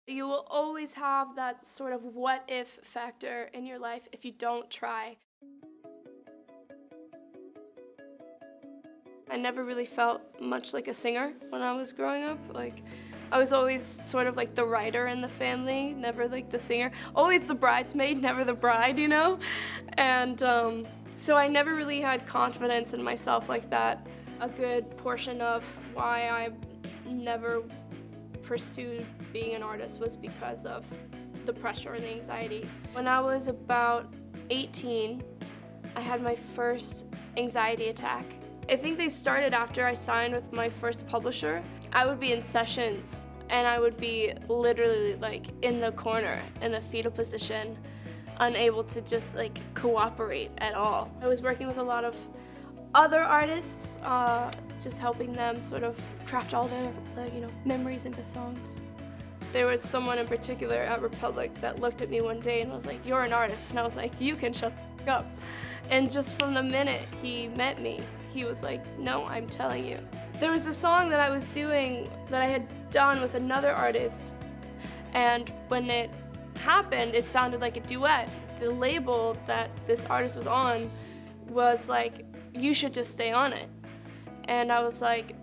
You will always have that sort of what if factor in your life if you don't try. I never really felt much like a singer when I was growing up. Like, I was always sort of like the writer in the family, never like the singer. Always the bridesmaid, never the bride, you know? And so I never really had confidence in myself like that. A good portion of why I never pursued being an artist was because of the pressure and the anxiety. When I was about 18, I had my first anxiety attack. I think they started after I signed with my first publisher. I would be in sessions and I would be literally like in the corner in the fetal position, unable to just like cooperate at all. I was working with a lot of other artists, just helping them sort of craft all their memories into songs. There was someone in particular at Republic that looked at me one day and was like, "You're an artist." And I was like, "You can shut the f up." And just from the minute he met me, he was like, "No, I'm telling you." There was a song that I was doing that I had done with another artist, and when it happened, it sounded like a duet. The label that this artist was on was like, "You should just stay on it." And I was like,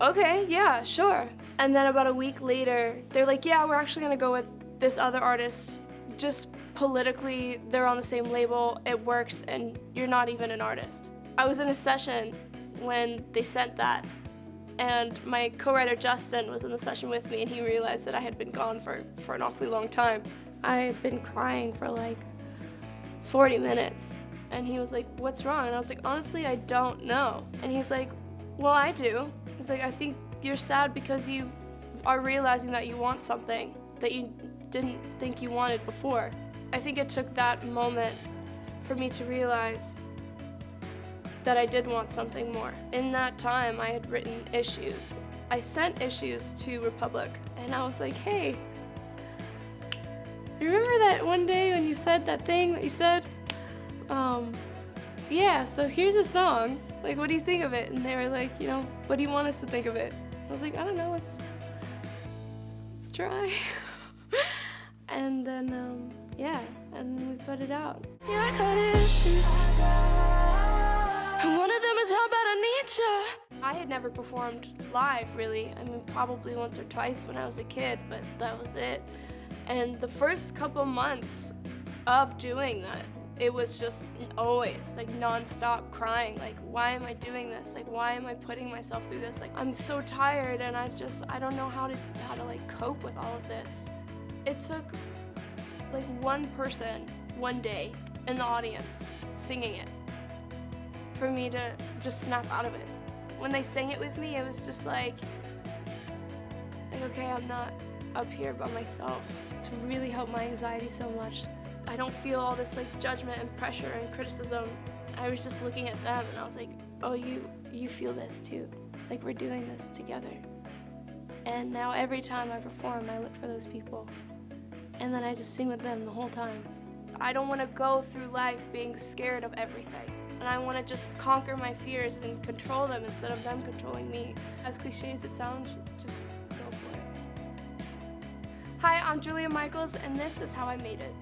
"Okay, yeah, sure." And then about a week later, they're like, "Yeah, we're actually gonna go with this other artist. Just politically, they're on the same label, it works, and you're not even an artist." I was in a session when they sent that, and my co-writer Justin was in the session with me, and he realized that I had been gone for an awfully long time. I had been crying for like 40 minutes, and he was like, "What's wrong?" And I was like, "Honestly, I don't know." And he's like, "Well, I do." He's like, "I think you're sad because you are realizing that you want something that you didn't think you wanted before." I think it took that moment for me to realize that I did want something more. In that time, I had written issues. I sent issues to Republic, and I was like, "Hey, you remember that one day when you said that thing that you said? Yeah, so here's a song. Like, what do you think of it?" And they were like, "What do you want us to think of it?" I was like, "I don't know, let's try." And then, yeah, and then we put it out. Yeah, I got issues. And one of them is how bad I need you. I had never performed live, really. I mean, probably once or twice when I was a kid, but that was it. And the first couple months of doing that, it was just always like nonstop crying. Like, why am I doing this? Like, why am I putting myself through this? Like, I'm so tired, and I don't know how to like cope with all of this. It took like one person, one day in the audience singing it for me to just snap out of it. When they sang it with me, it was just like, okay, I'm not up here by myself. It's really helped my anxiety so much. I don't feel all this like judgment and pressure and criticism. I was just looking at them and I was like, "Oh, you feel this too. Like, we're doing this together." And now every time I perform, I look for those people. And then I just sing with them the whole time. I don't want to go through life being scared of everything. And I want to just conquer my fears and control them instead of them controlling me. As cliche as it sounds, just go for it. Hi, I'm Julia Michaels, and this is how I made it.